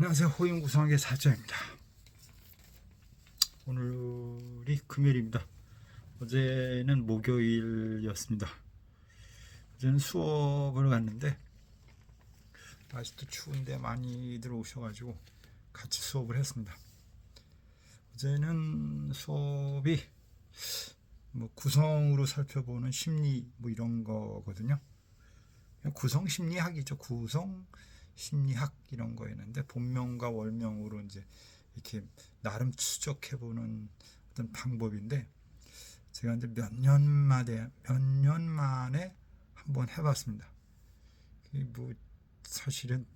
안녕하세요. 호인구성의 사자입니다. 오늘이 금요일입니다. 어제는 목요일이었습니다. 어제는 수업을 갔는데 아직도 추운데 많이들 오셔가지고 같이 수업을 했습니다. 어제는 수업이 구성으로 살펴보는 심리 이런 거거든요. 구성 심리학이죠. 구성 심리학 이런 거였는데 본명과 월명으로 이제 이렇게 나름 추적해보는 어떤 방법인데 제가 이제 몇 년 만에 한번 해봤습니다. 사실은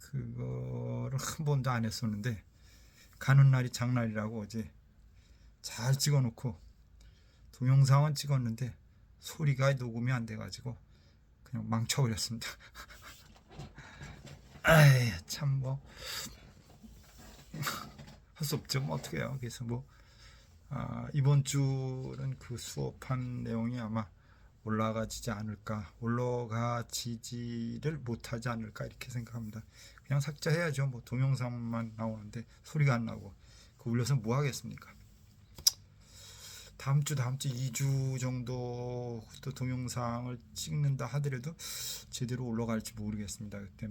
그거를 한 번도 안 했었는데 가는 날이 장날이라고 어제 잘 찍어놓고 동영상은 찍었는데 소리가 녹음이 안 돼가지고 그냥 망쳐버렸습니다. 아이 참 할 수 없죠. 어떻게 해요. 그래서 이번 주는 그 수업한 내용이 아마 올라가지지 올라가지지를 못하지 않을까 이렇게 생각합니다. 그냥 삭제해야죠. 동영상만 나오는데 소리가 안 나고 그 올려서 뭐 하겠습니까. 다음 주 2주 정도 또 동영상을 찍는다 하더라도 제대로 올라갈지 모르겠습니다. 그때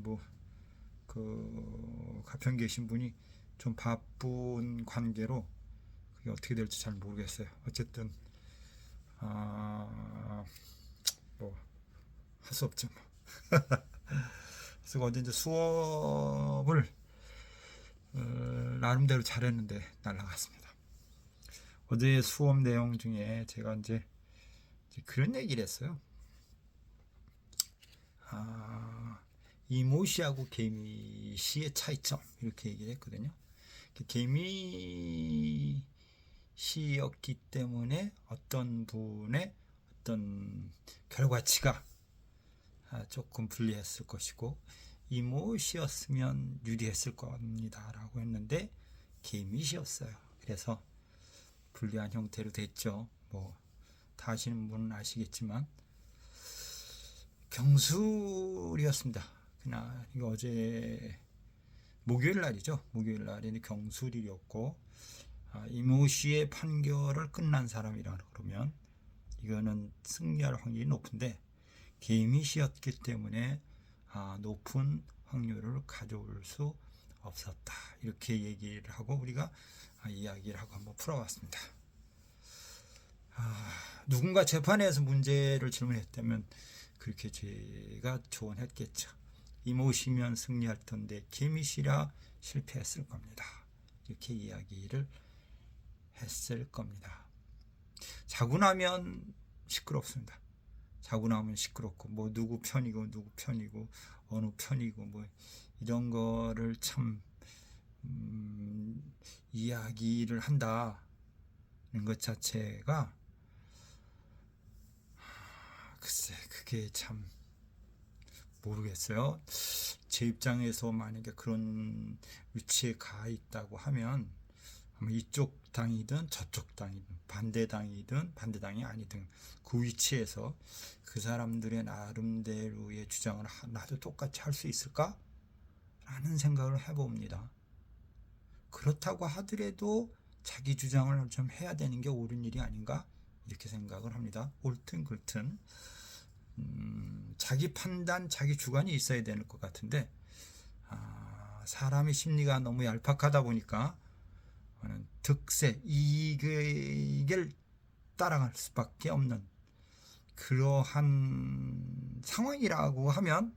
그 가평 계신 분이 좀 바쁜 관계로 그게 어떻게 될지 잘 모르겠어요. 어쨌든 할 수 없죠. 그래서 어제 이제 수업을 나름대로 잘했는데 날라갔습니다. 어제 수업 내용 중에 제가 이제 그런 얘기를 했어요. 이모시하고 개미시의 차이점 이렇게 얘기를 했거든요. 개미시였기 때문에 어떤 분의 어떤 결과치가 조금 불리했을 것이고 이모시였으면 유리했을 겁니다 라고 했는데 개미시였어요. 그래서 불리한 형태로 됐죠. 다 아시는 분은 아시겠지만 경술이었습니다. 그날 이거 어제 목요일 날이죠. 목요일 날에는 경술이었고 이모씨의 판결을 끝난 사람이라 그러면 이거는 승리할 확률이 높은데 개미시였기 때문에 높은 확률을 가져올 수 없었다. 이렇게 얘기를 하고 우리가 이야기를 하고 한번 풀어봤습니다. 누군가 재판에서 문제를 질문했다면 그렇게 제가 조언했겠죠. 이모시면 승리할 텐데 개미시라 실패했을 겁니다. 이렇게 이야기를 했을 겁니다. 자고 나면 시끄럽습니다. 자고 나면 시끄럽고 누구 편이고 어느 편이고 이런 거를 참 이야기를 한다는 것 자체가 글쎄 그게 참 모르겠어요. 제 입장에서 만약에 그런 위치에 가 있다고 하면 아마 이쪽 당이든 저쪽 당이든 반대당이 아니든 그 위치에서 그 사람들의 나름대로의 주장을 나도 똑같이 할 수 있을까? 라는 생각을 해봅니다. 그렇다고 하더라도 자기 주장을 좀 해야 되는 게 옳은 일이 아닌가? 이렇게 생각을 합니다. 옳든 그렇든 자기 판단, 자기 주관이 있어야 되는 것 같은데 사람의 심리가 너무 얄팍하다 보니까 득세, 이익을 따라갈 수밖에 없는 그러한 상황이라고 하면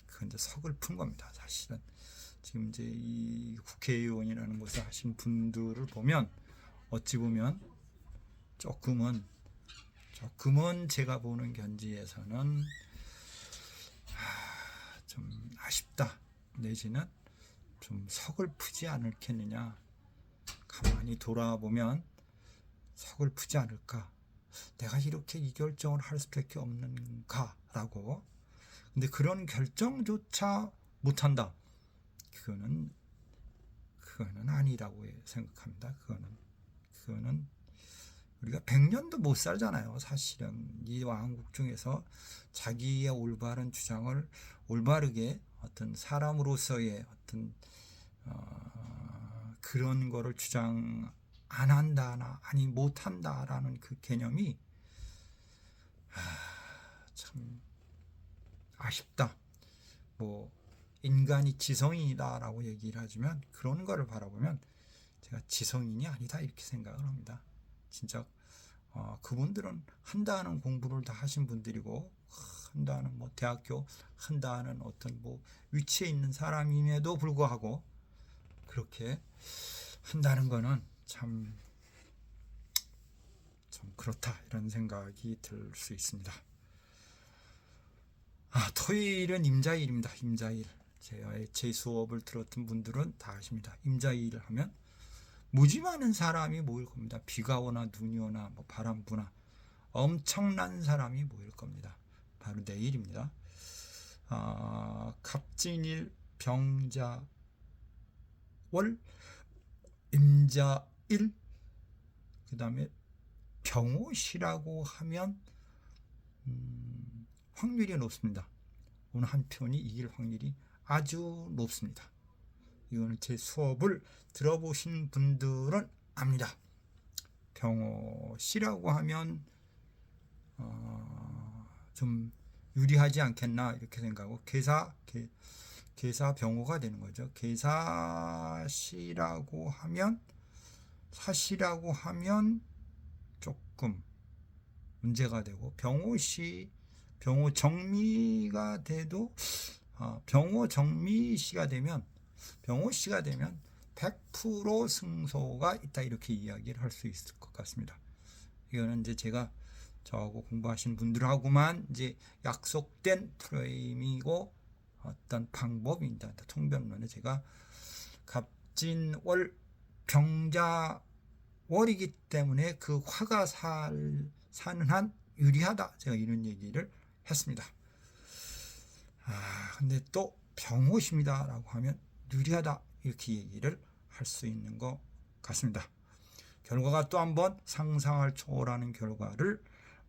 그건 이제 서글픈 겁니다. 사실은 지금 이제 이 국회의원이라는 것을 하신 분들을 보면 어찌 보면 조금은 제가 보는 견지에서는 좀 아쉽다 내지는 좀 서글프지 않을겠느냐. 가만히 돌아보면 서글프지 않을까. 내가 이렇게 이 결정을 할 수밖에 없는가 라고. 근데 그런 결정조차 못한다. 그거는 아니라고 생각합니다. 그거는 우리가 100년도 못 살잖아요. 사실은 이 왕국 중에서 자기의 올바른 주장을 올바르게 어떤 사람으로서의 어떤 그런 거를 주장 안 한다나 아니 못 한다라는 그 개념이 참 아쉽다. 뭐 인간이 지성인이다라고 얘기를 하지만 그런 거를 바라보면 제가 지성인이 아니다 이렇게 생각을 합니다. 진짜 그분들은 한다는 공부를 다 하신 분들이고 한다는 뭐 대학교 한다는 어떤 뭐 위치에 있는 사람임에도 불구하고 그렇게 한다는 거는 참 그렇다 이런 생각이 들 수 있습니다. 토요일은 임자일입니다. 임자일. 제 수업을 들었던 분들은 다 아십니다. 임자일 하면 무지 많은 사람이 모일 겁니다. 비가 오나 눈이 오나 뭐 바람 부나 엄청난 사람이 모일 겁니다. 바로 내일입니다. 갑진일, 병자월, 임자일, 그 다음에 병오시라고 하면 확률이 높습니다. 어느 한 편이 이길 확률이 아주 높습니다. 이거는 제 수업을 들어보신 분들은 압니다. 병오시라고 하면 좀 유리하지 않겠나 이렇게 생각하고 계사 병오가 되는 거죠. 계사시라고 하면 사시라고 하면 조금 문제가 되고 병오시 병오정미가 돼도 병오정미시가 되면 100% 승소가 있다 이렇게 이야기를 할 수 있을 것 같습니다. 이거는 이제 제가 저하고 공부하신 분들하고만 이제 약속된 프레임이고 어떤 방법입니다. 통변론에 제가 갑진월 병자월이기 때문에 그 화가 사는 한 유리하다. 제가 이런 얘기를 했습니다. 근데 또 병오십니다 라고 하면 유리하다 이렇게 얘기를 할 수 있는 것 같습니다. 결과가 또 한번 상상을 초월하는 결과를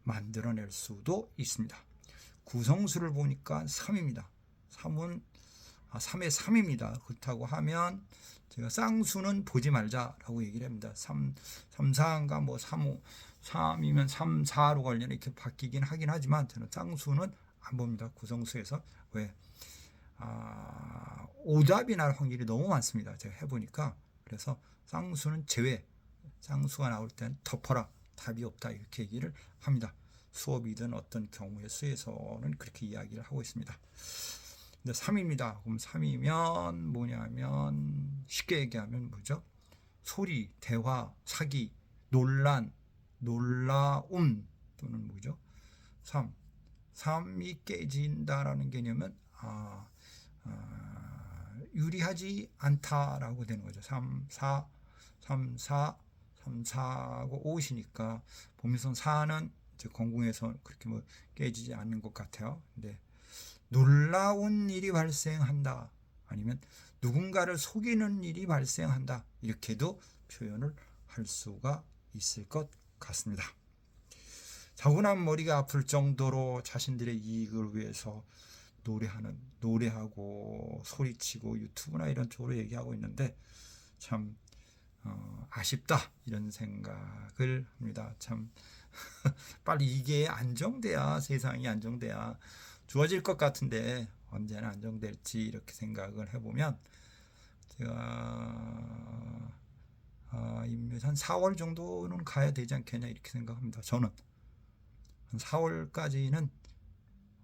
만들어낼 수도 있습니다. 구성수를 보니까 3입니다. 3은 3의 3입니다. 그렇다고 하면 제가 쌍수는 보지 말자라고 얘기를 합니다. 3, 4인가 뭐 3, 5, 3이면 3, 4로 걸려 이렇게 바뀌긴 하긴 하지만 저는 쌍수는 안 봅니다. 구성수에서. 왜? 오답이 날 확률이 너무 많습니다. 제가 해보니까. 그래서 쌍수는 제외. 쌍수가 나올 때는 덮어라. 답이 없다. 이렇게 얘기를 합니다. 수업이든 어떤 경우의 수에서는 그렇게 이야기를 하고 있습니다. 근데 3입니다. 그럼 3이면 뭐냐면 쉽게 얘기하면 뭐죠? 소리, 대화, 사기, 논란, 놀라움 또는 뭐죠? 3이 깨진다라는 개념은 유리하지 않다라고 되는 거죠. 3, 4고 5이니까 보면서 4는 이제 공궁에서 그렇게 뭐 깨지지 않는 것 같아요. 근데 놀라운 일이 발생한다 아니면 누군가를 속이는 일이 발생한다 이렇게도 표현을 할 수가 있을 것 같습니다. 자고난 머리가 아플 정도로 자신들의 이익을 위해서 노래하고 소리치고 유튜브나 이런 쪽으로 얘기하고 있는데 참 아쉽다 이런 생각을 합니다. 참 빨리 이게 안정돼야 세상이 안정돼야 좋아질 것 같은데 언제나 안정될지 이렇게 생각을 해보면 제가 한 4월 정도는 가야 되지 않겠냐 이렇게 생각합니다. 저는 한 4월까지는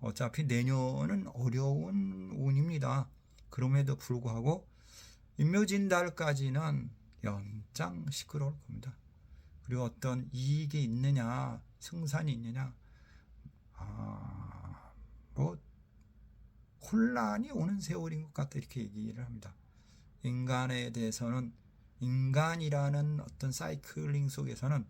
어차피 내년은 어려운 운입니다. 그럼에도 불구하고 임묘진달까지는 연장 시끄러울 겁니다. 그리고 어떤 이익이 있느냐 승산이 있느냐 뭐 혼란이 오는 세월인 것 같다 이렇게 얘기를 합니다. 인간에 대해서는 인간이라는 어떤 사이클링 속에서는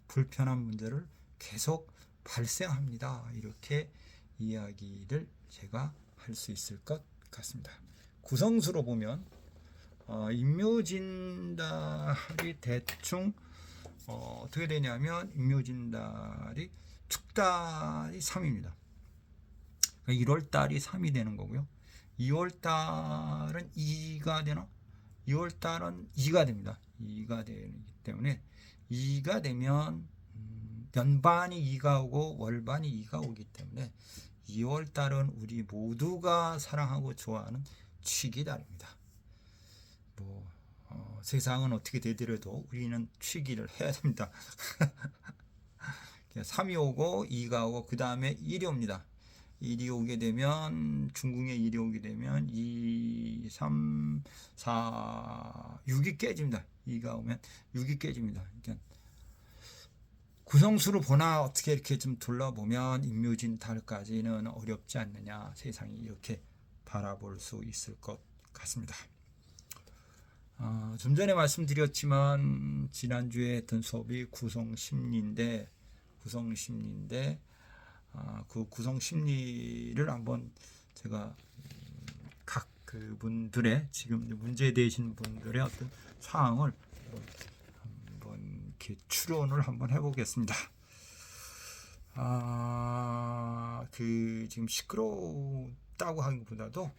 불편한 문제를 계속 발생합니다. 이렇게 이야기를 제가 할 수 있을 것 같습니다. 구성수로 보면 임묘진달이 대충 어떻게 되냐면 임묘진달이 축달이 3입니다. 1월달이 3이 되는 거고요. 2월 달은 2가 되나? 2월 달은 2가 됩니다. 2가 되기 때문에 2가 되면 연반이 2가 오고 월반이 2가 오기 때문에 2월 달은 우리 모두가 사랑하고 좋아하는 취기달입니다. 뭐 세상은 어떻게 되더라도 우리는 취기를 해야 됩니다. 3이 오고 2가 오고 그 다음에 1이 옵니다. 1이 오게 되면 중궁에 1이 오게 되면 2, 3, 4, 6이 깨집니다. 2가 오면 6이 깨집니다. 그러니까 구성수로 보나 어떻게 이렇게 좀 둘러보면 임묘진 달까지는 어렵지 않느냐, 세상이 이렇게 바라볼 수 있을 것 같습니다. 좀 전에 말씀드렸지만 지난주에 했던 수업이 구성심리인데 그 구성심리를 한번 제가 각 그분들의 지금 문제되신 분들의 어떤 사항을 한번 이렇게 추론을 한번 해보겠습니다. 지금 시끄럽다고 하는 것보다도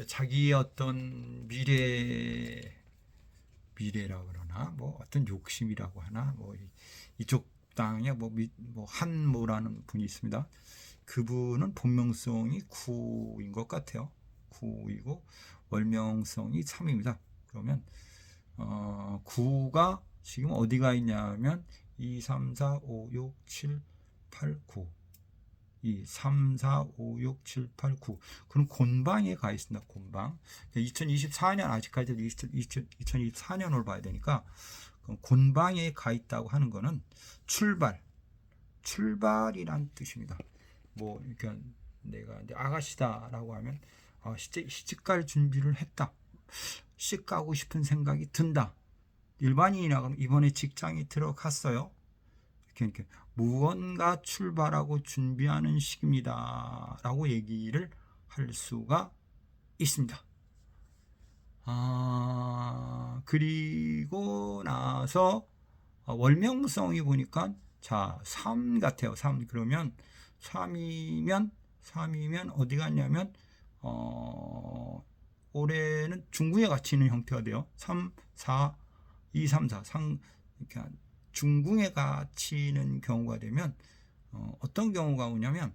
자기의 어떤 미래라 그러나 뭐 어떤 욕심이라고 하나 뭐 이쪽 땅에 한모라는 분이 있습니다. 그분은 본명성이 9인 것 같아요. 9이고 월명성이 3입니다. 그러면 9가 지금 어디가 있냐면 2, 3, 4, 5, 6, 7, 8, 9 2, 3, 4, 5, 6, 7, 8, 9 그럼 곤방에 가 있습니다. 곤방 2024년 아직까지 2024년을 봐야 되니까 곤방에 가 있다고 하는 거는 출발이란 뜻입니다. 뭐 그러니까 내가 아가씨다라고 하면 시집갈 준비를 했다. 시집 가고 싶은 생각이 든다. 일반인이라고 이번에 직장에 들어갔어요. 이렇게 무언가 출발하고 준비하는 시기입니다. 라고 얘기를 할 수가 있습니다. 그리고 나서 월명성이 보니까 3 같아요. 3 그러면 3이면 어디 갔냐면 올해는 중궁에 갇히는 형태가 돼요. 3, 4, 2, 3, 4 그러니까 중궁에 갇히는 경우가 되면 어떤 경우가 오냐면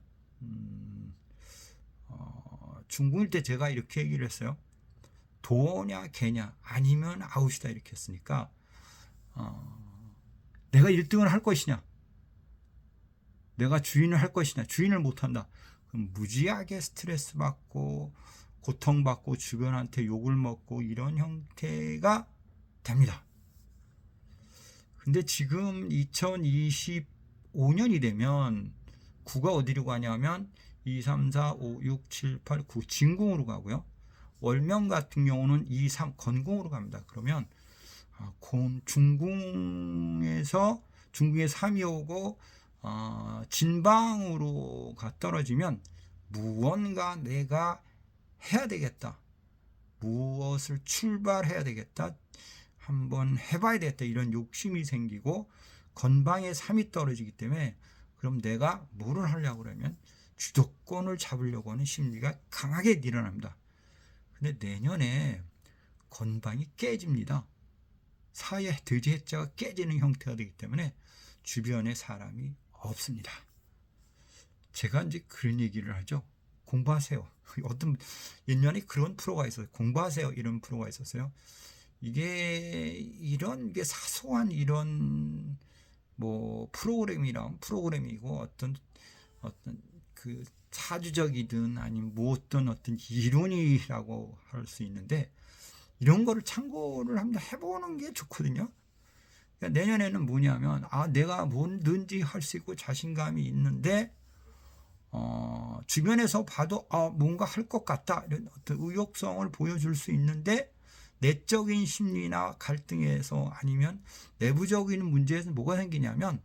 중궁일 때 제가 이렇게 얘기를 했어요. 도냐 개냐 아니면 아웃이다 이렇게 했으니까 내가 1등을 할 것이냐 내가 주인을 할 것이냐 주인을 못한다 그럼 무지하게 스트레스 받고 고통받고 주변한테 욕을 먹고 이런 형태가 됩니다. 근데 지금 2025년이 되면 9가 어디로 가냐면 2, 3, 4, 5, 6, 7, 8, 9 진궁으로 가고요. 월명 같은 경우는 2, 3 건궁으로 갑니다. 그러면 중궁에 3이 오고 진방으로 떨어지면 무언가 내가 해야 되겠다. 무엇을 출발해야 되겠다. 한번 해봐야 되겠다. 이런 욕심이 생기고 건방에 3이 떨어지기 때문에 그럼 내가 뭐를 하려고 그러면 주도권을 잡으려고 하는 심리가 강하게 일어납니다. 근데 내년에 건방이 깨집니다. 사회 돼지 해자가 깨지는 형태가 되기 때문에 주변에 사람이 없습니다. 제가 이제 그런 얘기를 하죠. 공부하세요. 어떤 옛날에 그런 프로가 있어요. 공부하세요. 이런 프로가 있었어요. 이런 게 사소한 이런 뭐 프로그램이고 어떤 그 사주적이든 아니면 어떤 이론이라고 할 수 있는데 이런 거를 참고를 한번 해보는 게 좋거든요. 그러니까 내년에는 뭐냐면 내가 뭐든지 할 수 있고 자신감이 있는데 주변에서 봐도 뭔가 할 것 같다 이런 어떤 의욕성을 보여줄 수 있는데 내적인 심리나 갈등에서 아니면 내부적인 문제에서 뭐가 생기냐면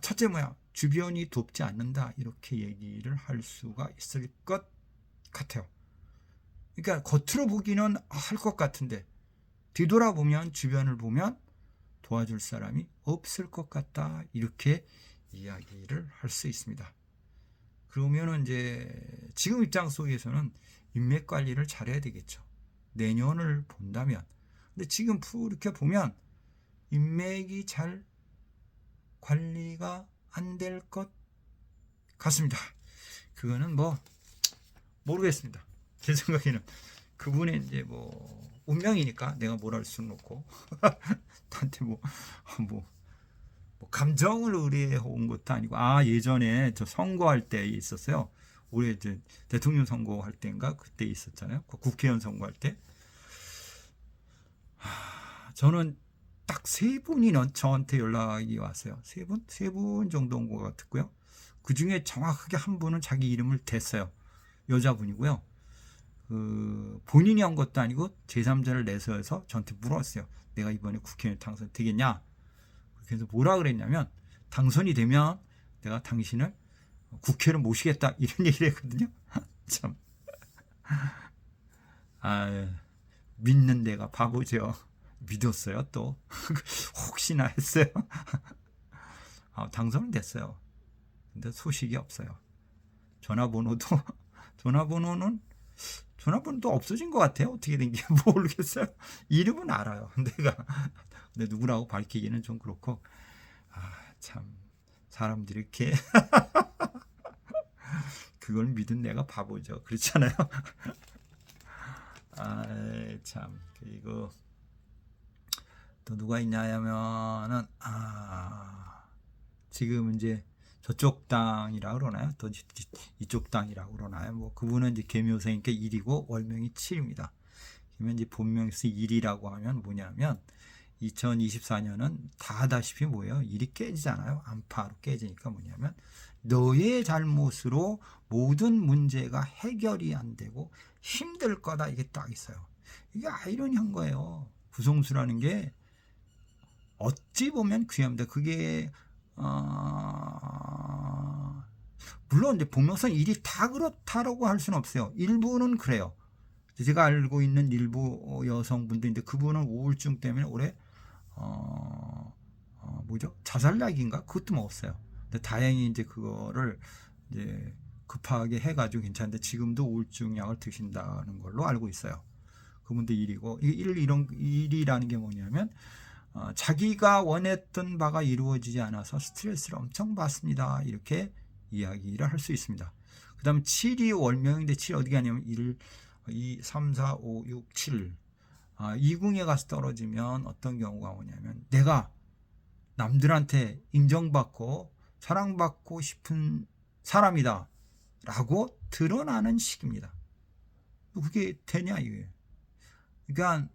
첫째 주변이 돕지 않는다 이렇게 얘기를 할 수가 있을 것 같아요. 그러니까 겉으로 보기는 할 것 같은데 뒤돌아보면 주변을 보면 도와줄 사람이 없을 것 같다 이렇게 이야기를 할 수 있습니다. 그러면은 이제 지금 입장 속에서는 인맥 관리를 잘해야 되겠죠. 내년을 본다면. 근데 지금 이렇게 보면 인맥이 잘 관리가 안 될 것 같습니다. 그거는 뭐 모르겠습니다. 제 생각에는 그분의 이제 뭐 운명이니까 내가 뭘 할 수는 없고 나한테 뭐 감정을 의뢰해 온 것도 아니고. 예전에 저 선거할 때 있었어요. 올해 이제 대통령 선거할 때인가 그때 있었잖아요. 국회의원 선거할 때 저는 딱 3분이 저한테 연락이 왔어요. 세 분 정도 온 것 같고요. 그 중에 정확하게 한 분은 자기 이름을 댔어요. 여자분이고요. 본인이 한 것도 아니고 제3자를 내세워서 저한테 물었어요. 내가 이번에 국회의원 당선 되겠냐? 그래서 뭐라 그랬냐면, 당선이 되면 내가 당신을 국회로 모시겠다, 이런 얘기를 했거든요. 참, 믿는 내가 바보죠. 믿었어요. 또 혹시나 했어요. 당선은 됐어요. 근데 소식이 없어요. 전화번호는 없어진 것 같아요. 어떻게 된 게 모르겠어요. 이름은 알아요. 근데 누구라고 밝히기는 좀 그렇고. 참, 사람들이 이렇게 그걸 믿은 내가 바보죠. 그렇잖아요. 참. 그리고 또 누가 있냐면은 지금 이제 저쪽 당이라 그러나요? 또 이쪽 당이라고 그러나요? 뭐 그분은 이제 계묘생이니까 1이고 월명이 7입니다. 그러면 이제 본명에서 1이라고 하면 뭐냐면 2024년은 다 아다시피 뭐예요? 일이 깨지잖아요. 안파로 깨지니까 뭐냐면 너의 잘못으로 모든 문제가 해결이 안 되고 힘들 거다. 이게 딱 있어요. 이게 아이러니한 거예요. 부성수라는 게 어찌 보면 귀합니다. 그게 물론 이제 본명성 일이 다 그렇다라고 할 수는 없어요. 일부는 그래요. 제가 알고 있는 일부 여성분들인데 그분은 우울증 때문에 올해 자살약인가 그것도 먹었어요. 근데 다행히 이제 그거를 이제 급하게 해가지고 괜찮은데 지금도 우울증 약을 드신다는 걸로 알고 있어요. 그분도 일이고, 이런 일이라는 게 뭐냐면 자기가 원했던 바가 이루어지지 않아서 스트레스를 엄청 받습니다. 이렇게 이야기를 할 수 있습니다. 그 다음 7이 월명인데 7 어디 가냐면 1, 2, 3, 4, 5, 6, 7 이궁에 가서 떨어지면 어떤 경우가 오냐면 내가 남들한테 인정받고 사랑받고 싶은 사람이다 라고 드러나는 식입니다. 그게 되냐 이거예요. 그러니까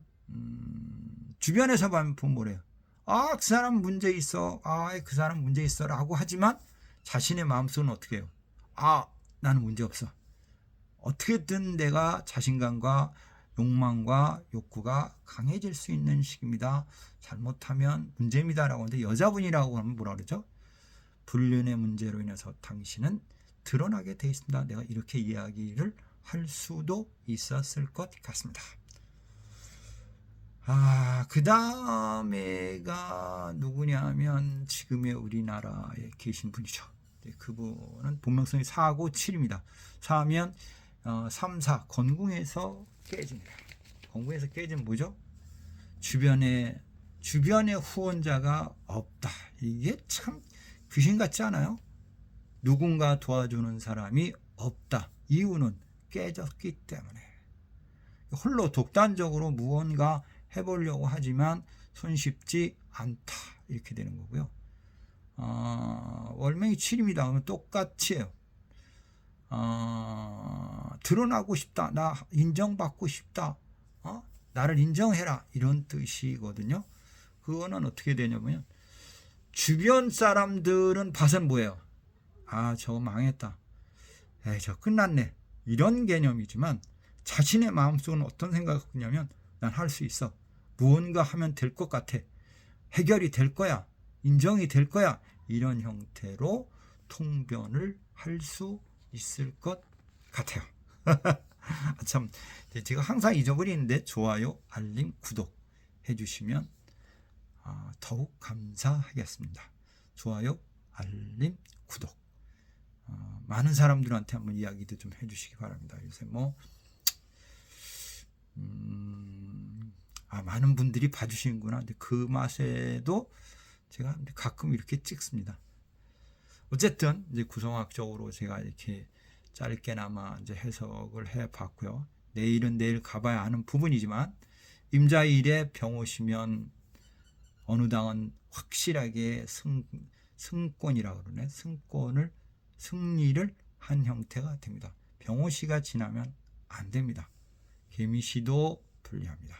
주변에서 보면 뭐래요? 그 사람 문제 있어. 그 사람 문제 있어 라고 하지만 자신의 마음속은 어떻게 해요? 나는 문제 없어. 어떻게든 내가 자신감과 욕망과 욕구가 강해질 수 있는 시기입니다. 잘못하면 문제입니다 라고 하는데 여자분이라고 하면 뭐라 그러죠? 불륜의 문제로 인해서 당신은 드러나게 돼 있습니다. 내가 이렇게 이야기를 할 수도 있었을 것 같습니다. 그 다음에가 누구냐면 지금의 우리나라에 계신 분이죠. 그분은 본명성이 4고 7입니다. 4하면 3, 4 건궁에서 깨집니다. 건궁에서 깨지면 뭐죠? 주변에 후원자가 없다. 이게 참 귀신 같지 않아요? 누군가 도와주는 사람이 없다. 이유는 깨졌기 때문에. 홀로 독단적으로 무언가 해보려고 하지만 손쉽지 않다. 이렇게 되는 거고요. 월명이 7입니다. 그러면 똑같이 해요. 드러나고 싶다. 나 인정받고 싶다. 나를 인정해라. 이런 뜻이거든요. 그거는 어떻게 되냐면 주변 사람들은 봐선 뭐예요? 저거 망했다. 저 끝났네. 이런 개념이지만 자신의 마음속은 어떤 생각을 갖냐면 난 할 수 있어. 무언가 하면 될 것 같아. 해결이 될 거야. 인정이 될 거야. 이런 형태로 통변을 할 수 있을 것 같아요. 참, 제가 항상 잊어버리는데 좋아요, 알림, 구독 해주시면 더욱 감사하겠습니다. 좋아요, 알림, 구독. 많은 사람들한테 한번 이야기도 좀 해주시기 바랍니다. 요새 많은 분들이 봐주시는구나. 근데 그 맛에도 제가 가끔 이렇게 찍습니다. 어쨌든 이제 구성학적으로 제가 이렇게 짧게나마 이제 해석을 해봤고요. 내일은 내일 가봐야 아는 부분이지만 임자일에 병 오시면 어느 당은 확실하게 승권이라고 그러네. 승리를 한 형태가 됩니다. 병오시가 지나면 안 됩니다. 개미시도 불리합니다.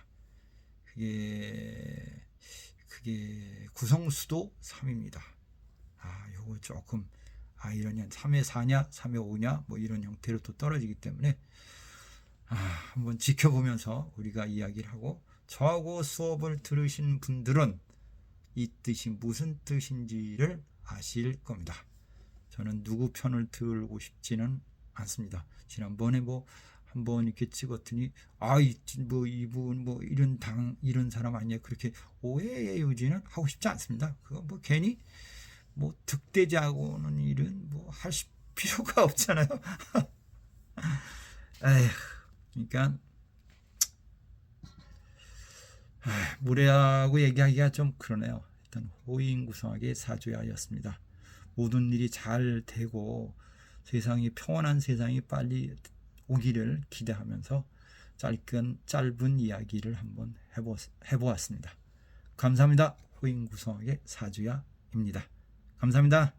그게 구성수도 3입니다. 요거 조금 이러냐 3회 4냐 3회 5냐 뭐 이런 형태로 또 떨어지기 때문에 한번 지켜보면서 우리가 이야기를 하고, 저하고 수업을 들으신 분들은 이 뜻이 무슨 뜻인지를 아실 겁니다. 저는 누구 편을 들고 싶지는 않습니다. 지난번에 한번 이렇게 찍었더니 이분 이런 사람 아니야, 그렇게 오해의 요지는 하고 싶지 않습니다. 그거 괜히 득대자고는 일은 할 필요가 없잖아요. 그러니까 무례하고 얘기하기가 좀 그러네요. 일단 호인구성하게 사주야였습니다. 모든 일이 잘 되고 세상이 평온한 세상이 빨리 오기를 기대하면서 짧은 이야기를 한번 해보았습니다. 감사합니다. 호인구성하게 사주야입니다. 감사합니다.